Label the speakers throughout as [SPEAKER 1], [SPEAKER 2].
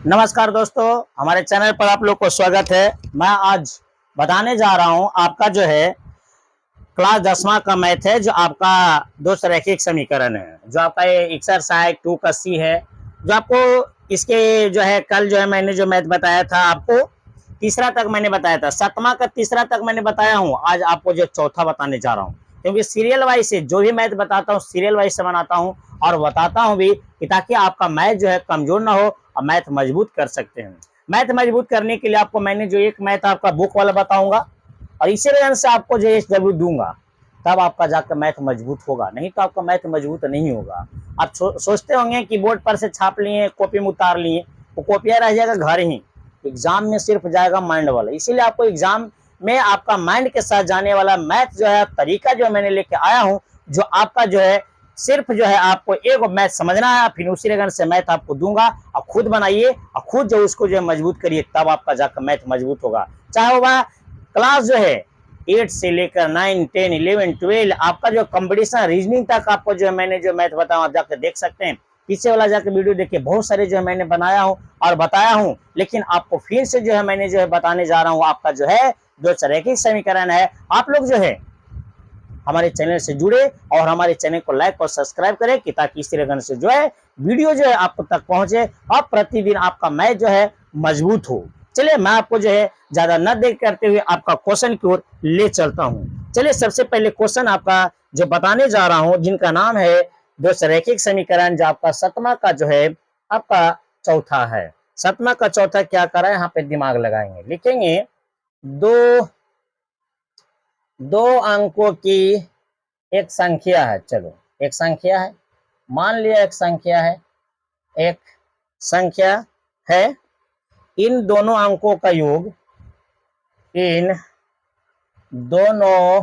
[SPEAKER 1] नमस्कार दोस्तों, हमारे चैनल पर आप लोग को स्वागत है। मैं आज बताने जा रहा हूं आपका जो है क्लास 10वां का मैथ है, जो आपका दो रैखिक समीकरण है, जो आपका ये एक्सरसाइज 2 का सी है। जो आपको इसके जो है कल जो है मैंने जो मैथ बताया था, आपको तीसरा तक मैंने बताया था, 7वां का तीसरा तक मैंने बताया हूँ। आज आपको जो चौथा बताने जा रहा हूँ, क्योंकि सीरियल वाइज से जो भी मैथ बताता हूँ सीरियल वाइज से बनाता हूँ और बताता हूँ भी कि ताकि आपका मैथ जो है कमजोर ना हो और मैथ मजबूत कर सकते हैं। मैथ मजबूत करने के लिए आपको मैंने जो एक मैथ आपका बुक वाला बताऊंगा और इसी वजह से आपको जो जब दूंगा तब आपका जाकर मैथ मजबूत होगा, नहीं तो आपका मैथ मजबूत नहीं होगा। आप सोचते होंगे कि बोर्ड पर से छाप लिए, कॉपी में उतार लिए, वो कॉपिया रह जाएगा घर ही, एग्जाम में सिर्फ जाएगा माइंड वाला। इसीलिए आपको एग्जाम में आपका माइंड के साथ जाने वाला मैथ जो है तरीका जो मैंने लेके आया हूँ, जो आपका जो है सिर्फ जो है आपको एक मैथ समझना है, फिर उसी लगन से मैथ आपको दूंगा और खुद बनाइए और खुद जो उसको जो है मजबूत करिए, तब आपका जाकर मैथ मजबूत होगा। चाहे वह क्लास जो है 8 से लेकर 9, 10, 11, 12 आपका जो कंपटीशन रीजनिंग तक आपको जो है मैंने जो मैथ बताया आप जाकर देख सकते हैं। पीछे वाला जाकर वीडियो देखिए, बहुत सारे जो है मैंने बनाया हूँ और बताया हूँ, लेकिन आपको फिर से जो है मैंने जो है बताने जा रहा हूँ। आपका जो है दो रैखिक समीकरण है। आप लोग जो है हमारे चैनल से जुड़े और हमारे चैनल को लाइक और सब्सक्राइब करें कि ताकि इस तरह से जो है वीडियो जो है आपको तक पहुंचे और प्रतिदिन आपका मैथ जो है मजबूत हो। चलिए मैं आपको जो है ज्यादा न देर करते हुए आपका क्वेश्चन की ओर ले चलता हूं। चलिए सबसे पहले क्वेश्चन आपका जो बताने जा रहा हूं, जिनका नाम है दो रैखिक समीकरण, जो आपका 7वां का जो है आपका चौथा है। 7वां का चौथा क्या करा है, यहाँ पे दिमाग लगाएंगे, लिखेंगे दो अंकों की एक संख्या है। चलो एक संख्या है, मान लिया एक संख्या है, एक संख्या है। इन दोनों अंकों का योग, इन दोनों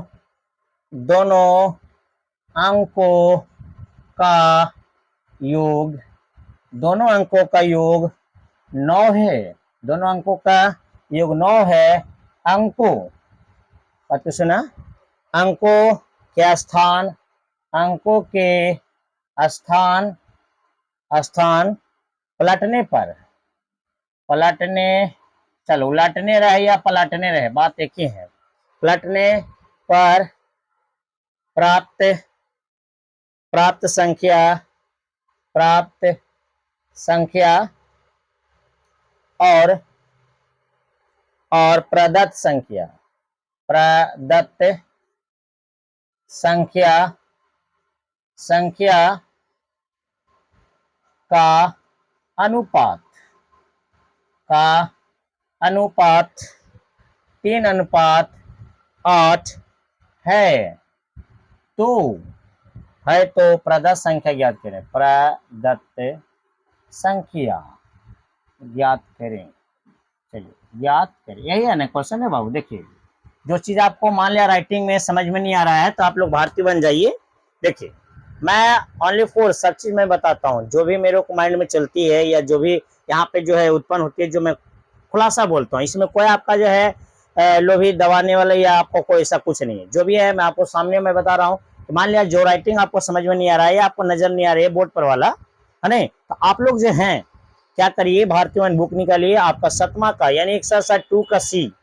[SPEAKER 1] अंकों का योग, दोनों अंकों का योग 9 है। दोनों अंकों का योग 9 है। अंकों तो सुना, अंकों के स्थान, अंकों के स्थान पलटने पर, चलो उलटने रहे या पलटने रहे, बात एक ही है। पलटने पर प्राप्त संख्या और प्रदत्त संख्या का अनुपात 3:8 है। तो प्रदत्त संख्या ज्ञात करें। प्रदत्त संख्या ज्ञात करें। चलिए ज्ञात करें, यही है ना क्वेश्चन है बाबू। देखिए जो चीज आपको मान लिया राइटिंग में समझ में नहीं आ रहा है तो आप लोग भारतीय बन जाइए। देखिए मैं ओनली फॉर सब चीज मैं बताता हूँ, जो भी मेरे को माइंड में चलती है या जो भी यहाँ पे जो है उत्पन्न होती है, जो मैं खुलासा बोलता हूँ। इसमें कोई आपका जो है लोभी दबाने वाला या आपको कोई ऐसा कुछ नहीं है। जो भी है मैं आपको सामने में बता रहा हूँ। तो मान लिया जो राइटिंग आपको समझ में नहीं आ रहा है या आपको नजर नहीं आ रही है बोर्ड पर वाला, है नहीं, तो आप लोग जो है क्या करिए, भारतीय बुक निकालिए, आपका 7वां का यानी एक्सरसाइज 2 का सी,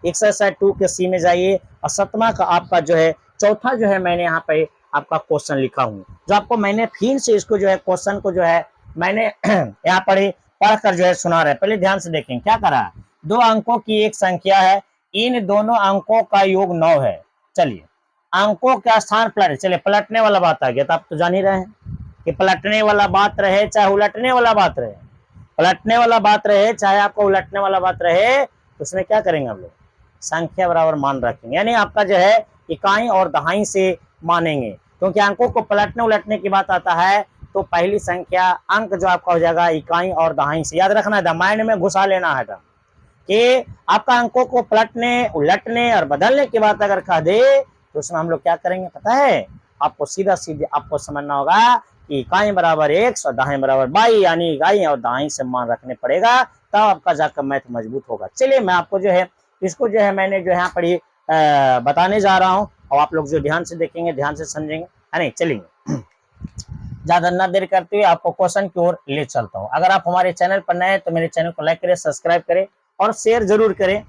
[SPEAKER 1] एक्सरसाइज 2 के सी में जाइए और 7वां का आपका जो है चौथा जो है मैंने यहाँ पे आपका क्वेश्चन लिखा हूँ, जो आपको मैंने फिर से इसको जो है क्वेश्चन को जो है मैंने यहाँ पर ही पढ़कर जो है सुना रहे। पहले ध्यान से देखें क्या करा है। दो अंकों की एक संख्या है, इन दोनों अंकों का योग 9 है। चलिए अंकों का स्थान पलट, चलिए पलटने वाला बात आ गया, तो आप तो जान ही रहे हैं कि पलटने वाला बात रहे चाहे उलटने वाला बात रहे, पलटने वाला बात रहे चाहे आपको उलटने वाला बात रहे, तो उसमें क्या करेंगे हम लोग, संख्या बराबर मान रखेंगे, यानी आपका जो है इकाई और दहाई से मानेंगे। क्योंकि अंकों को पलटने उलटने की बात आता है तो पहली संख्या अंक जो आपका हो जाएगा इकाई और दहाई से। याद रखना है, माइंड में घुसा लेना है कि आपका अंकों को पलटने उलटने और बदलने की बात अगर कह दे तो उसमें हम लोग क्या करेंगे पता है आपको, सीधा सीधे आपको समझना होगा कि इकाई बराबर 1 और दहाई बराबर 22, यानी इकाई और दहाई से मान रखने पड़ेगा, तब आपका जाकर मैथ मजबूत होगा। चलिए मैं आपको जो है इसको जो है मैंने जो यहाँ पर ही बताने जा रहा हूँ और आप लोग जो ध्यान से देखेंगे ध्यान से समझेंगे, है नहीं। चलिए ज्यादा ना देर करते हुए आपको क्वेश्चन की ओर ले चलता हूँ। अगर आप हमारे चैनल पर नए हैं तो मेरे चैनल को लाइक करें, सब्सक्राइब करें और शेयर जरूर करें।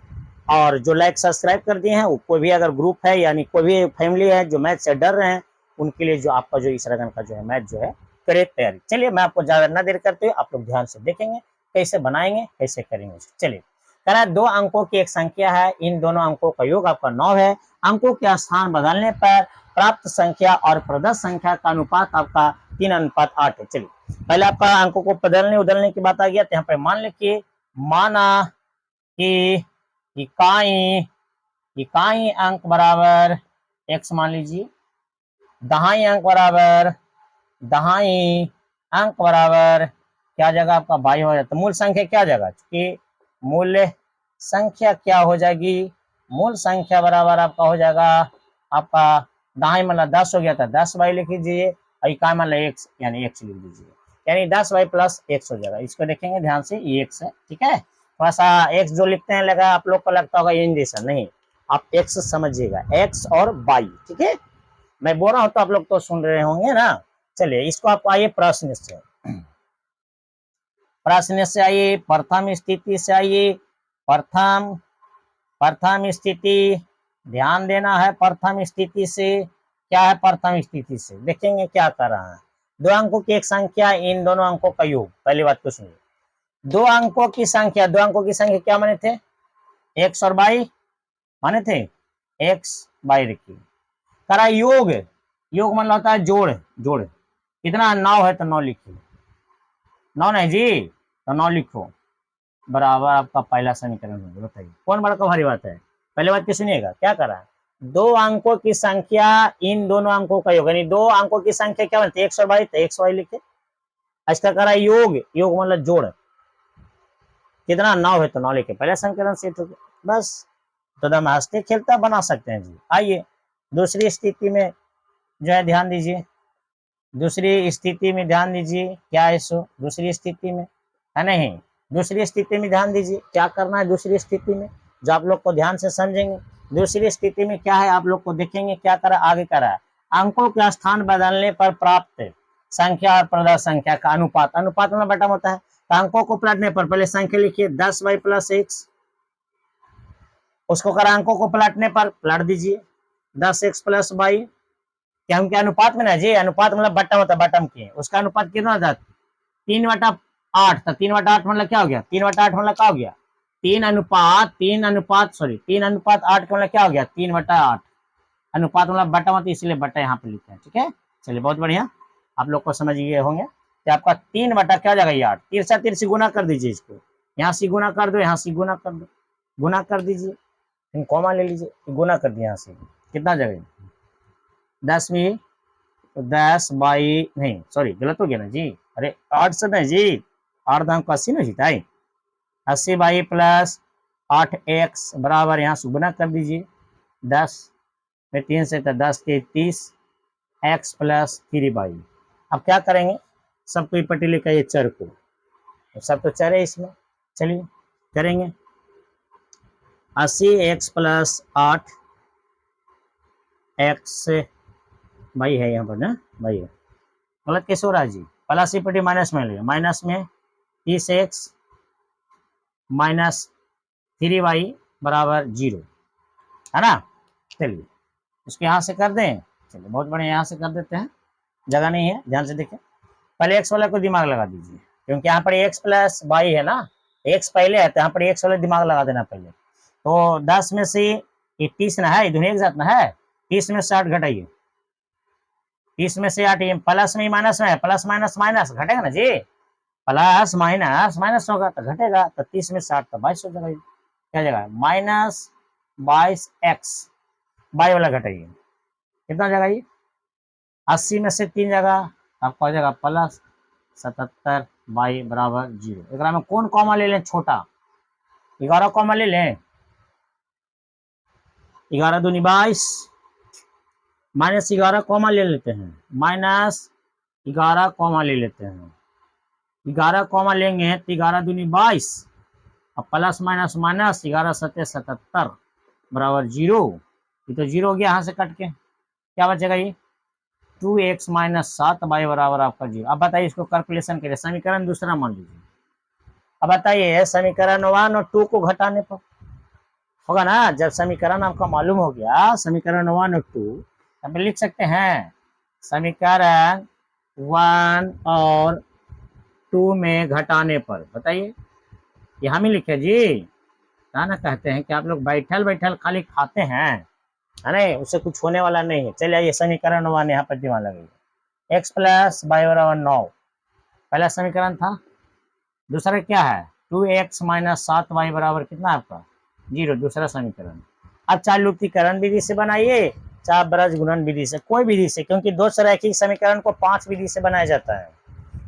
[SPEAKER 1] और जो लाइक सब्सक्राइब कर दिए हैं, कोई भी अगर ग्रुप है यानी कोई भी फैमिली है जो मैथ से डर रहे हैं, उनके लिए जो आपका जो इस रकम का जो है मैथ जो है करे तैयारी। चलिए मैं आपको ज्यादा ना देर करते हुए आप लोग ध्यान से देखेंगे कैसे बनाएंगे, कैसे करेंगे। चलिए कह रहा है 2 अंकों की एक संख्या है, इन दोनों अंकों का योग आपका 9 है। अंकों के स्थान बदलने पर प्राप्त संख्या और प्रदत्त संख्या का अनुपात आपका 3:8 है। चलिए पहले आपका अंकों को बदलने उदलने की बात आ गया, तो यहाँ पे मान लिखिए, माना कि इकाई अंक बराबर x मान लीजिए, दहाई अंक बराबर क्या जगह आपका y हो जाता है। मूल संख्या क्या जगह, कि मूल्य संख्या क्या हो जाएगी, मूल संख्या बराबर आपका हो जाएगा, आपका दहाई मतलब 10 हो गया था, 10y लिख लीजिए, और इकाई मतलब x यानी x लिख दीजिए, यानी 10y प्लस x हो जाएगा। इसको देखेंगे ध्यान से, ये x है, ठीक है। थोड़ा सा x जो लिखते हैं लगा आप लोग को लगता होगा इन जैसा, नहीं, आप x समझिएगा, x और y, ठीक है। मैं बोल रहा हूं तो आप लोग तो सुन रहे होंगे ना। चलिए इसको आप आइए प्रश्न से आइए, प्रथम स्थिति से आइए। प्रथम स्थिति, ध्यान देना है। प्रथम स्थिति से क्या है, प्रथम स्थिति से देखेंगे क्या कर रहा है। 2 अंकों की एक संख्या, इन दोनों अंकों का योग। पहली बात तो सुनिए, 2 अंकों की संख्या क्या माने थे, x और y माने थे, x y रखिए। करा योग मतलब होता है जोड़, कितना 9 है तो 9 लिखिए, 9 नहीं जी तो 9 लिखो, बराबर आपका पहला समीकरण होगा। बताइए कौन बड़ा भारी बात है। पहले बात की सुनिएगा, क्या करा है, 2 अंकों की संख्या, इन दोनों अंकों का योग, यानी 2 अंकों की संख्या क्या बनती है, x और y, तो x y लिखे। इसका करा योग मतलब जोड़, कितना 9 है तो 9 लिखे, पहले समीकरण सेट हो गया, बस। तो हम हंसते खेलता बना सकते हैं जी। आइए दूसरी स्थिति में जो है ध्यान दीजिए, दूसरी स्थिति में ध्यान दीजिए, क्या है सो दूसरी स्थिति में है, नहीं दूसरी स्थिति में ध्यान दीजिए, क्या करना है दूसरी स्थिति में, जो आप लोग को ध्यान से समझेंगे। दूसरी स्थिति में क्या है आप लोग को देखेंगे, क्या करा आगे करा है, अंकों के स्थान बदलने पर प्राप्त संख्या और प्रदत्त संख्या का अनुपात में बटा होता है। तो अंकों को पलटने पर पहले संख्या लिखिए 10y प्लस x, उसको करा अंकों को पलटने पर पलट दीजिए 10x प्लस y, क्या हम क्या अनुपात में ना जी, अनुपात मतलब बटम होता है, बटम की उसका अनुपात कितना होता है 3/8। तो 3/8 मतलब क्या हो गया, 3/8 मतलब क्या हो गया, 3 अनुपात 8 का मतलब क्या हो गया 3/8। अनुपात मतलब बटम होता है, इसलिए बटा यहाँ पे लिखे हैं, ठीक है। चलिए बहुत बढ़िया, आप लोग को समझ गए होंगे। तो आपका 3 बटा क्या हो जाएगा, 8, तिरछा तिरछी गुना कर दीजिए, इसको यहाँ से गुना कर दो, यहाँ से गुना कर दो, गुना कर दीजिए, फिर कॉमा ले लीजिए, गुना कर दिया, यहाँ से कितना जगह 10 में, तो 10 बाई नहीं सॉरी गलत हो गया ना जी, अरे 8 से नहीं जी, 8 दाम को 80 ना जीता है, 80 बाई प्लस 8x बराबर, यहाँ से गुना कर दीजिए 10 में 3 से, तो 10 के 30 x प्लस 3y। अब क्या करेंगे, सबको पट्टी लेकर ये चर को, तो सब तो चर है इसमें, चलिए करेंगे 80x प्लस 8x भाई है यहाँ पर ना, भाई है, गलत कैसे हो रहा है जी, प्लस की पट्टी माइनस में ले, माइनस में 30x माइनस 3y बराबर 0 है ना। चलिए इसको यहाँ से कर दें, चलिए बहुत बढ़िया, यहाँ से कर देते हैं, जगह नहीं है, ध्यान से देखिए। पहले x वाले को दिमाग लगा दीजिए, क्योंकि यहाँ पर x प्लस y है ना, x पहले है तो यहाँ पर x वाले दिमाग लगा देना पहले। तो 10 में से 30 ना है, दोनों एक साथ ना है, 30 में से 8 घटाइए, 30 में से 8, प्लस में माइनस में है, प्लस माइनस माइनस घटेगा ना जी, प्लस माइनस माइनस होगा तो घटेगा, तो 30 में से 8 तो 22 हो जाएगा, क्या जगह माइनस 22x, बाई वाला घटाइए, कितना जगह ये 80 में से 3 जगह आपका हो जाएगा प्लस 77 बाई बराबर 0। एक में कौन कॉमा ले लें, छोटा 11 कॉमा ले लें, 11 दूनी 22, माइनस 11 कॉमा ले लेते हैं, माइनस 11 कॉमा ले लेते हैं, 11 कॉमा लेंगे तो 11 दूनी 22, और प्लस माइनस माइनस 11 सत्ते 77 बराबर 0। ये तो 0 हो गया, यहाँ से कट के क्या बचेगा, ये 2x माइनस 7y बराबर आपका 0। अब बताइए इसको कैलकुलेशन करिए, समीकरण दूसरा मान लीजिए। अब बताइए समीकरण 1 और 2 को घटाने पर होगा ना। जब समीकरण आपका मालूम हो गया, समीकरण 1 और 2, अब लिख सकते हैं समीकरण 1 और 2 में घटाने पर। बताइए, ये हम ही लिखे जी, ना कहते हैं कि आप लोग बैठल बैठल खाली खाते हैं, है नहीं, उससे कुछ होने वाला नहीं है। चलिए ये समीकरण 1 यहाँ पर दिमाग लगाइए, x प्लस वाई बराबर 9 पहला समीकरण था। दूसरा क्या है, 2x माइनस 7y बराबर कितना आपका 0, दूसरा समीकरण। अब चाहे लुप्तीकरण विधि से बनाइए, चाहे ब्रज गुणन विधि से, कोई विधि से, क्योंकि दो रैखिक समीकरण को 5 विधि से बनाया जाता है।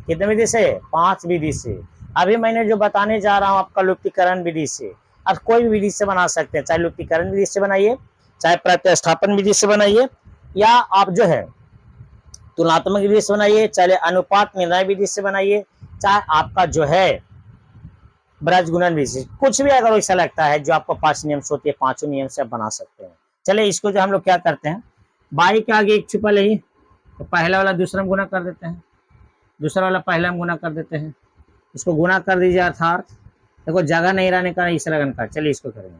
[SPEAKER 1] कितने विधि से, 5 विधि से। अभी मैंने जो बताने जा रहा हूँ आपका लुप्तीकरण विधि से। अब कोई भी विधि से बना सकते हैं, चाहे लुप्तीकरण विधि से बनाइए, चाहे प्रतिस्थापन विधि से बनाइए, या आप जो है तुलनात्मक विधि से बनाइए, चाहे अनुपात निर्णय विधि से बनाइए, चाहे आपका जो है ब्रज गुणन विधि से, कुछ भी अगर वैसा लगता है जो आपको 5 नियम से होती है, 5 नियम से बना सकते हैं। चलिए इसको जो हम लोग क्या करते हैं, बाई के आगे एक छुपा ले, तो पहला वाला दूसरा में गुना कर देते हैं, दूसरा वाला पहला में गुना कर देते हैं, इसको गुना कर दीजिए, अर्थात देखो जगह नहीं रहने का इस लगन का। चलिए इसको करेंगे,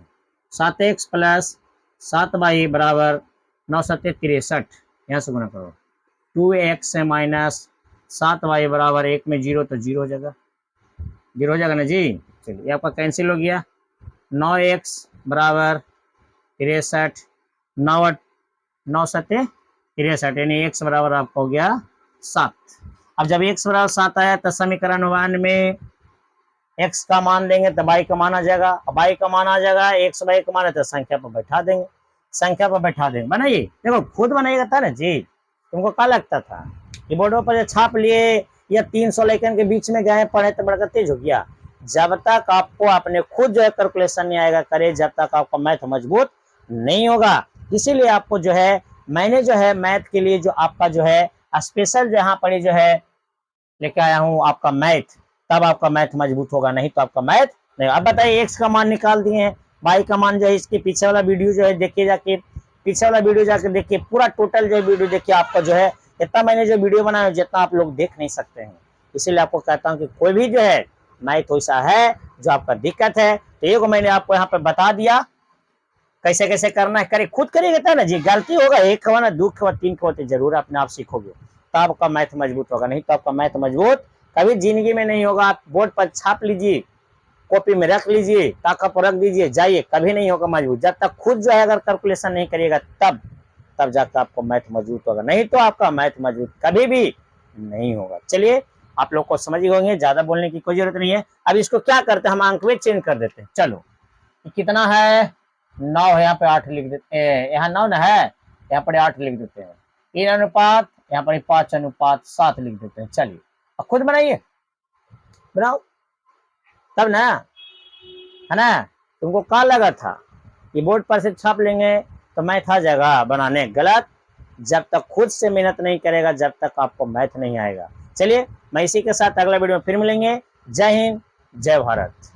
[SPEAKER 1] 7x प्लस 7y बराबर 9 7 63, यहाँ से गुना करो। 2x माइनस 7y बराबर 1 में 0, तो 0 हो जाएगा, 0 हो जाएगा ना जी। चलिए ये आपका कैंसिल हो गया। 9x बराबर 63, 9 7 63, यानी x बराबर आपका हो गया 7। अब जब x बराबर 7 आया तो समीकरण 1 में x का मान देंगे तो y का मान आ जाएगा, अब y का मान आ जाएगा, x y का मान है तो संख्या पर बैठा देंगे, संख्या पर बैठा देंगे। बनाइए, देखो खुद बनाइएगा था ना जी, तुमको क्या लगता था कीबोर्डों पर छाप लिए या 300 लेखन के बीच में गए पढ़े तो बड़ा तेज हो गया। जब तक आपको अपने खुद जो है कैलकुलेशन नहीं आएगा करे, जब तक आपका मैथ मजबूत नहीं होगा। इसीलिए आपको जो है मैंने जो है मैथ के लिए जो आपका जो है स्पेशल जहाँ पर जो है लेके आया हूँ आपका मैथ, तब आपका मैथ मजबूत होगा, नहीं तो आपका मैथ नहीं। अब बताइए एक्स का मान निकाल दिए हैं, वाई का मान जो है इसके पीछे वाला वीडियो जो है देखिए, जाके पीछे वाला वीडियो जाके देखिए, पूरा टोटल जो वीडियो देखिए, आपका जो है इतना मैंने जो वीडियो बनाया जितना आप लोग देख नहीं सकते हैं। इसीलिए आपको कहता हूँ कि कोई भी जो है मैथ वैसा है जो आपका दिक्कत है, तो ये को मैंने आपको यहाँ पे बता दिया कैसे कैसे करना है, करे खुद करिएगा ना जी। गलती होगा, एक खवा ना, 2 खवा, 3 खवा, जरूर अपने आप सीखोगे, तो आपका मैथ मजबूत होगा, नहीं तो आपका मैथ मजबूत कभी जिंदगी में नहीं होगा। आप बोर्ड पर छाप लीजिए, कॉपी में रख लीजिए, ताका पर रख दीजिए, जाइए, कभी नहीं होगा मजबूत। जब तक खुद जो है अगर कैलकुलेशन नहीं करिएगा तब जाकर आपको मैथ मजबूत होगा, नहीं तो आपका मैथ मजबूत कभी भी नहीं होगा। चलिए आप लोग को समझ गए होंगे, ज्यादा बोलने की कोई जरूरत नहीं है। अब इसको क्या करते हैं, हम अंक में चेंज कर देते हैं। चलो कितना है, 9 है, यहाँ पे 8 लिख देते हैं, यहाँ 9 ना है, यहाँ पर 8 लिख देते हैं। 3 अनुपात, यहाँ पर 5 अनुपात 7 लिख देते हैं। चलिए अब खुद बनाइए, बनाओ तब ना, है ना। तुमको क्या लगा था कि बोर्ड पर से छाप लेंगे तो मैथ आ जाएगा बनाने, गलत। जब तक खुद से मेहनत नहीं करेगा जब तक आपको मैथ नहीं आएगा। चलिए मैं इसी के साथ अगला वीडियो में फिर मिलेंगे। जय हिंद, जय भारत।